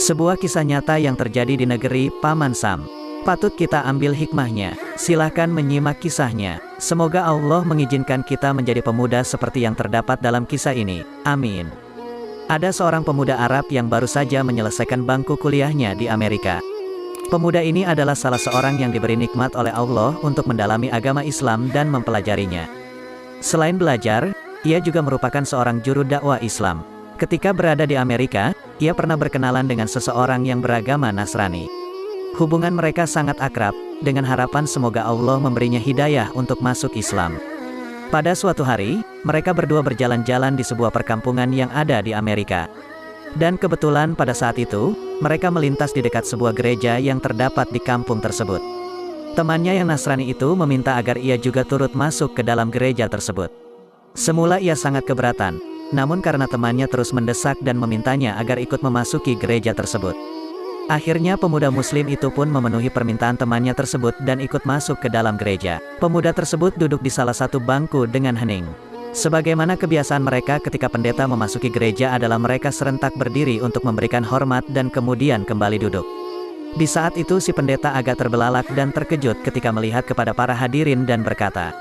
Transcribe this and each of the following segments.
Sebuah kisah nyata yang terjadi di negeri Paman Sam. Patut kita ambil hikmahnya. Silahkan menyimak kisahnya. Semoga Allah mengizinkan kita menjadi pemuda seperti yang terdapat dalam kisah ini. Amin. Ada seorang pemuda Arab yang baru saja menyelesaikan bangku kuliahnya di Amerika. Pemuda ini adalah salah seorang yang diberi nikmat oleh Allah untuk mendalami agama Islam dan mempelajarinya. Selain belajar, ia juga merupakan seorang juru dakwah Islam. Ketika berada di Amerika, ia pernah berkenalan dengan seseorang yang beragama Nasrani. Hubungan mereka sangat akrab, dengan harapan semoga Allah memberinya hidayah untuk masuk Islam. Pada suatu hari, mereka berdua berjalan-jalan di sebuah perkampungan yang ada di Amerika. Dan kebetulan pada saat itu, mereka melintas di dekat sebuah gereja yang terdapat di kampung tersebut. Temannya yang Nasrani itu meminta agar ia juga turut masuk ke dalam gereja tersebut. Semula ia sangat keberatan, namun karena temannya terus mendesak dan memintanya agar ikut memasuki gereja tersebut. Akhirnya pemuda muslim itu pun memenuhi permintaan temannya tersebut dan ikut masuk ke dalam gereja. Pemuda tersebut duduk di salah satu bangku dengan hening. Sebagaimana kebiasaan mereka ketika pendeta memasuki gereja adalah mereka serentak berdiri untuk memberikan hormat dan kemudian kembali duduk. Di saat itu si pendeta agak terbelalak dan terkejut ketika melihat kepada para hadirin dan berkata,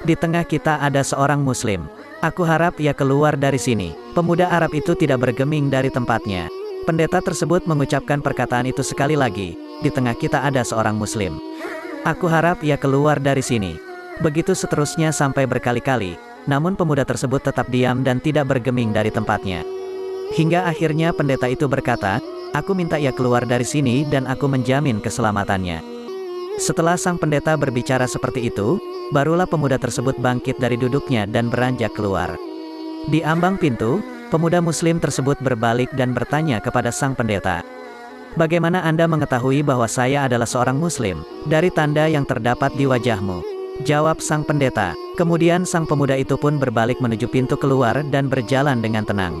"Di tengah kita ada seorang muslim. Aku harap ia keluar dari sini." Pemuda Arab itu tidak bergeming dari tempatnya. Pendeta tersebut mengucapkan perkataan itu sekali lagi, "Di tengah kita ada seorang muslim. Aku harap ia keluar dari sini." Begitu seterusnya sampai berkali-kali, namun pemuda tersebut tetap diam dan tidak bergeming dari tempatnya. Hingga akhirnya pendeta itu berkata, "Aku minta ia keluar dari sini dan aku menjamin keselamatannya." Setelah sang pendeta berbicara seperti itu, barulah pemuda tersebut bangkit dari duduknya dan beranjak keluar. Di ambang pintu, pemuda muslim tersebut berbalik dan bertanya kepada sang pendeta, "Bagaimana Anda mengetahui bahwa saya adalah seorang muslim? Dari tanda yang terdapat di wajahmu," jawab sang pendeta. Kemudian sang pemuda itu pun berbalik menuju pintu keluar dan berjalan dengan tenang.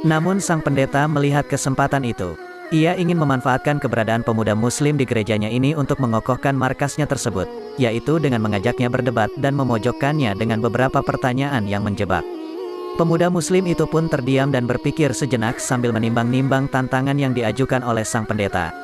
Namun sang pendeta melihat kesempatan itu. Ia ingin memanfaatkan keberadaan pemuda muslim di gerejanya ini untuk mengokohkan markasnya tersebut, yaitu dengan mengajaknya berdebat dan memojokkannya dengan beberapa pertanyaan yang menjebak. Pemuda muslim itu pun terdiam dan berpikir sejenak sambil menimbang-nimbang tantangan yang diajukan oleh sang pendeta.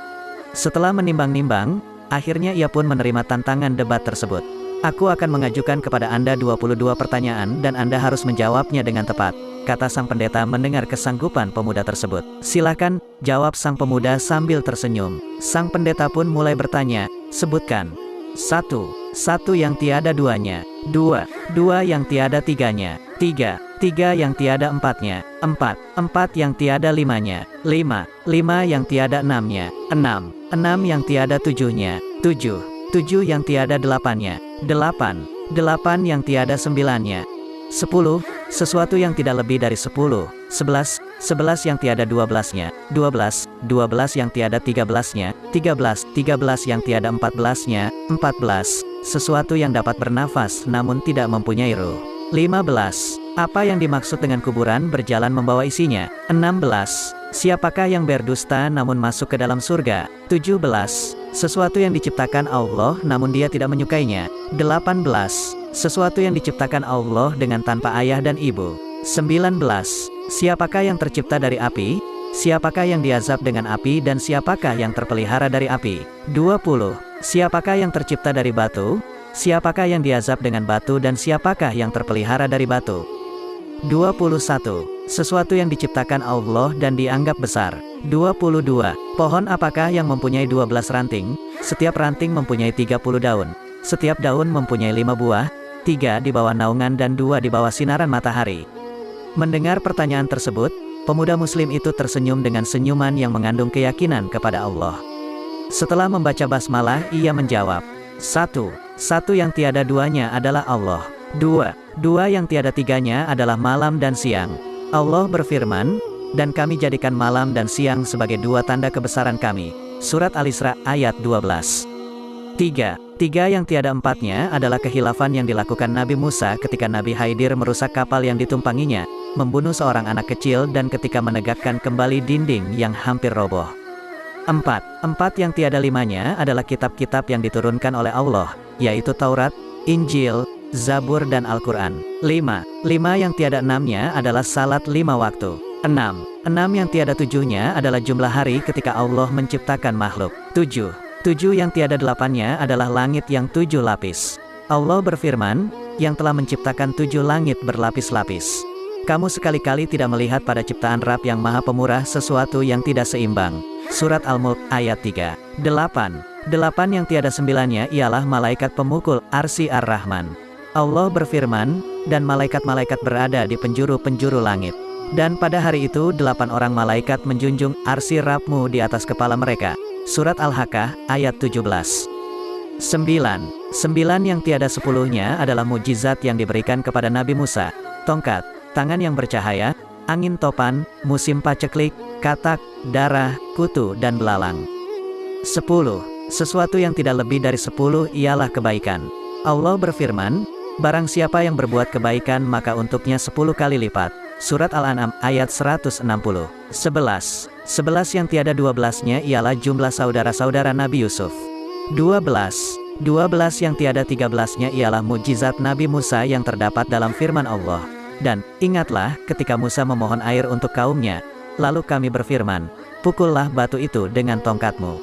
Setelah menimbang-nimbang, akhirnya ia pun menerima tantangan debat tersebut. "Aku akan mengajukan kepada Anda 22 pertanyaan dan Anda harus menjawabnya dengan tepat," kata sang pendeta mendengar kesanggupan pemuda tersebut. "Silakan," jawab sang pemuda sambil tersenyum. Sang pendeta pun mulai bertanya, "Sebutkan. 1 yang tiada duanya. 2 yang tiada tiganya. 3 yang tiada empatnya. 4 yang tiada limanya. 5 yang tiada enamnya. 6 yang tiada tujuhnya. 7 yang tiada delapannya. 8 yang tiada sembilannya. 10 sesuatu yang tidak lebih dari 10. 11 yang tiada 12-nya. 12 yang tiada 13-nya. 13 yang tiada 14-nya. 14 sesuatu yang dapat bernafas namun tidak mempunyai ruh. 15 apa yang dimaksud dengan kuburan berjalan membawa isinya. 16 siapakah yang berdusta namun masuk ke dalam surga. 17 sesuatu yang diciptakan Allah namun dia tidak menyukainya. 18 sesuatu yang diciptakan Allah dengan tanpa ayah dan ibu. 19 siapakah yang tercipta dari api, siapakah yang diazab dengan api dan siapakah yang terpelihara dari api. 20 siapakah yang tercipta dari batu, siapakah yang diazab dengan batu dan siapakah yang terpelihara dari batu. 21 sesuatu yang diciptakan Allah dan dianggap besar. 22 pohon apakah yang mempunyai 12 ranting, setiap ranting mempunyai 30 daun, setiap daun mempunyai 5 buah, 3 di bawah naungan dan 2 di bawah sinaran matahari. Mendengar pertanyaan tersebut, pemuda muslim itu tersenyum dengan senyuman yang mengandung keyakinan kepada Allah. Setelah membaca basmalah, ia menjawab, 1 yang tiada duanya adalah Allah. 2 yang tiada tiganya adalah malam dan siang. Allah berfirman, "Dan kami jadikan malam dan siang sebagai 2 tanda kebesaran kami." Surat Al-Isra ayat 12. 3 yang tiada empatnya adalah kehilafan yang dilakukan Nabi Musa ketika Nabi Khidir merusak kapal yang ditumpanginya, membunuh seorang anak kecil dan ketika menegakkan kembali dinding yang hampir roboh. 4 yang tiada limanya adalah kitab-kitab yang diturunkan oleh Allah, yaitu Taurat, Injil, Zabur dan Al-Quran. 5 yang tiada enamnya adalah salat 5 waktu. 6 yang tiada tujuhnya adalah jumlah hari ketika Allah menciptakan makhluk. 7 yang tiada delapannya adalah langit yang 7 lapis. Allah berfirman, yang telah menciptakan 7 langit berlapis-lapis. Kamu sekali-kali tidak melihat pada ciptaan Rabb yang maha pemurah sesuatu yang tidak seimbang. Surat Al-Mulk ayat 3. 8 yang tiada sembilannya ialah malaikat pemukul arsy Ar-Rahman. Allah berfirman, dan malaikat-malaikat berada di penjuru-penjuru langit. Dan pada hari itu 8 orang malaikat menjunjung arsy Rabb-mu di atas kepala mereka. Surat Al-Haqqah ayat 17. 9 yang tiada sepuluhnya adalah mukjizat yang diberikan kepada Nabi Musa. Tongkat, tangan yang bercahaya, angin topan, musim paceklik, katak, darah, kutu dan belalang. 10 sesuatu yang tidak lebih dari 10 ialah kebaikan. Allah berfirman, barang siapa yang berbuat kebaikan maka untuknya 10 kali lipat. Surat Al-An'am ayat 160. 11 yang tiada 12-nya ialah jumlah saudara-saudara Nabi Yusuf. 12 yang tiada 13-nya ialah mukjizat Nabi Musa yang terdapat dalam firman Allah. Dan, ingatlah ketika Musa memohon air untuk kaumnya, lalu kami berfirman, pukullah batu itu dengan tongkatmu.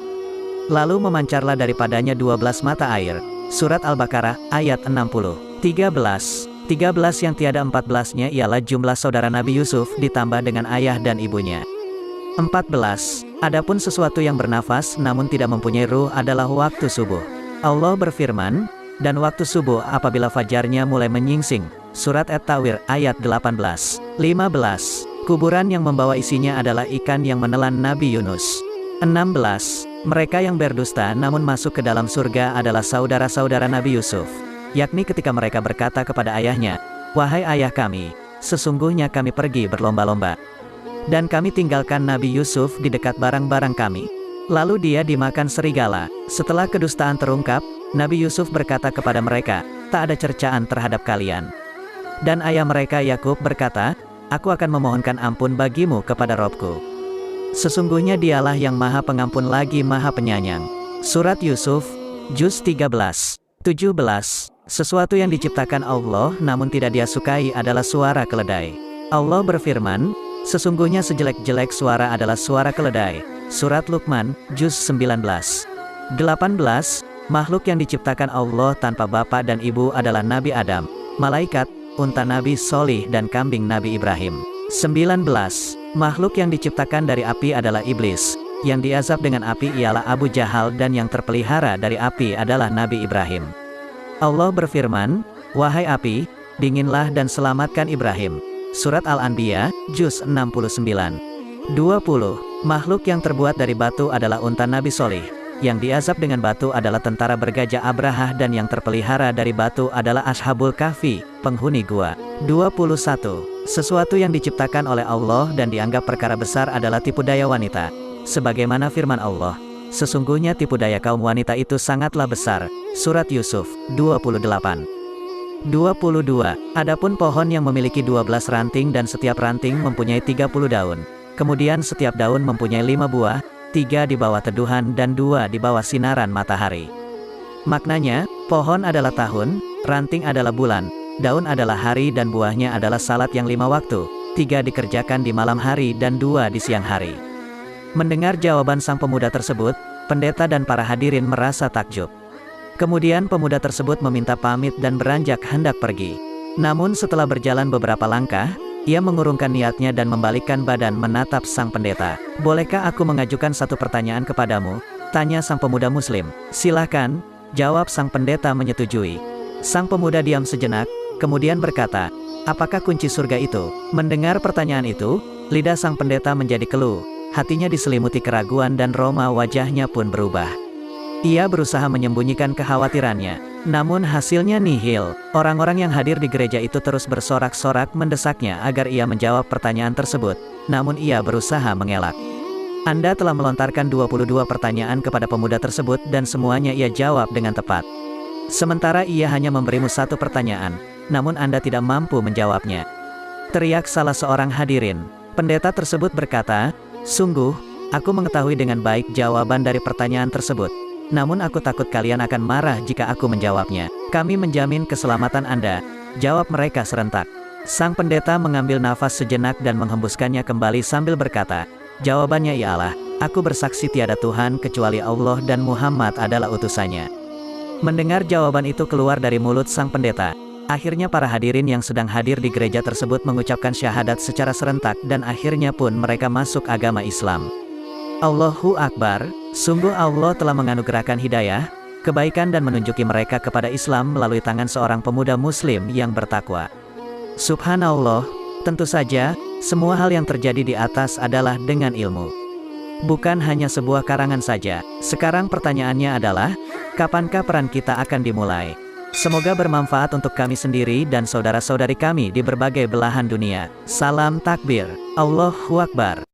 Lalu memancarlah daripadanya 12 mata air. Surat Al-Baqarah ayat 60. 13 yang tiada 14-nya ialah jumlah saudara Nabi Yusuf ditambah dengan ayah dan ibunya. 14 adapun sesuatu yang bernafas namun tidak mempunyai ruh adalah waktu subuh. Allah berfirman, dan waktu subuh apabila fajarnya mulai menyingsing. Surat At-Tawir ayat 18. 15 kuburan yang membawa isinya adalah ikan yang menelan Nabi Yunus. 16 mereka yang berdusta namun masuk ke dalam surga adalah saudara-saudara Nabi Yusuf, yakni ketika mereka berkata kepada ayahnya, wahai ayah kami, sesungguhnya kami pergi berlomba-lomba, dan kami tinggalkan Nabi Yusuf di dekat barang-barang kami. Lalu dia dimakan serigala. Setelah kedustaan terungkap, Nabi Yusuf berkata kepada mereka, tak ada cercaan terhadap kalian. Dan ayah mereka Yakub berkata, aku akan memohonkan ampun bagimu kepada Robku. Sesungguhnya dialah yang maha pengampun lagi maha penyayang. Surat Yusuf, Juz 13. 17 sesuatu yang diciptakan Allah namun tidak dia sukai adalah suara keledai. Allah berfirman, sesungguhnya sejelek-jelek suara adalah suara keledai. Surat Luqman, Juz 19. 18 makhluk yang diciptakan Allah tanpa bapa dan ibu adalah Nabi Adam, malaikat, unta Nabi Solih dan kambing Nabi Ibrahim. 19 makhluk yang diciptakan dari api adalah iblis, yang diazab dengan api ialah Abu Jahal dan yang terpelihara dari api adalah Nabi Ibrahim. Allah berfirman, wahai api, dinginlah dan selamatkan Ibrahim. Surat Al-Anbiya, Juz 69. 20 makhluk yang terbuat dari batu adalah unta Nabi Solih, yang diazab dengan batu adalah tentara bergajah Abrahah dan yang terpelihara dari batu adalah Ashabul Kahfi, penghuni gua. 21 sesuatu yang diciptakan oleh Allah dan dianggap perkara besar adalah tipu daya wanita. Sebagaimana firman Allah, sesungguhnya tipu daya kaum wanita itu sangatlah besar. Surat Yusuf, 28. 22 adapun pohon yang memiliki 12 ranting dan setiap ranting mempunyai 30 daun. Kemudian setiap daun mempunyai 5 buah, 3 di bawah teduhan dan 2 di bawah sinaran matahari. Maknanya, pohon adalah tahun, ranting adalah bulan, daun adalah hari dan buahnya adalah salat yang 5 waktu, 3 dikerjakan di malam hari dan 2 di siang hari. Mendengar jawaban sang pemuda tersebut, pendeta dan para hadirin merasa takjub. Kemudian pemuda tersebut meminta pamit dan beranjak hendak pergi. Namun setelah berjalan beberapa langkah, ia mengurungkan niatnya dan membalikkan badan menatap sang pendeta. Bolehkah aku mengajukan satu pertanyaan kepadamu? Tanya sang pemuda muslim. Silahkan, jawab sang pendeta menyetujui. Sang pemuda diam sejenak, kemudian berkata, apakah kunci surga itu? Mendengar pertanyaan itu, lidah sang pendeta menjadi keluh, hatinya diselimuti keraguan dan roma wajahnya pun berubah. Ia berusaha menyembunyikan kekhawatirannya, namun hasilnya nihil. Orang-orang yang hadir di gereja itu terus bersorak-sorak mendesaknya agar ia menjawab pertanyaan tersebut, namun ia berusaha mengelak. Anda telah melontarkan 22 pertanyaan kepada pemuda tersebut dan semuanya ia jawab dengan tepat. Sementara ia hanya memberimu satu pertanyaan, namun Anda tidak mampu menjawabnya. Teriak salah seorang hadirin. Pendeta tersebut berkata, sungguh, aku mengetahui dengan baik jawaban dari pertanyaan tersebut. Namun aku takut kalian akan marah jika aku menjawabnya. Kami menjamin keselamatan Anda, jawab mereka serentak. Sang pendeta mengambil nafas sejenak dan menghembuskannya kembali sambil berkata, "Jawabannya ialah, aku bersaksi tiada Tuhan kecuali Allah dan Muhammad adalah utusannya." Mendengar jawaban itu keluar dari mulut sang pendeta, akhirnya para hadirin yang sedang hadir di gereja tersebut mengucapkan syahadat secara serentak dan akhirnya pun mereka masuk agama Islam. Allahu Akbar, sungguh Allah telah menganugerahkan hidayah, kebaikan dan menunjuki mereka kepada Islam melalui tangan seorang pemuda muslim yang bertakwa. Subhanallah, tentu saja, semua hal yang terjadi di atas adalah dengan ilmu. Bukan hanya sebuah karangan saja. Sekarang pertanyaannya adalah, kapankah peran kita akan dimulai? Semoga bermanfaat untuk kami sendiri dan saudara-saudari kami di berbagai belahan dunia. Salam takbir, Allahu Akbar.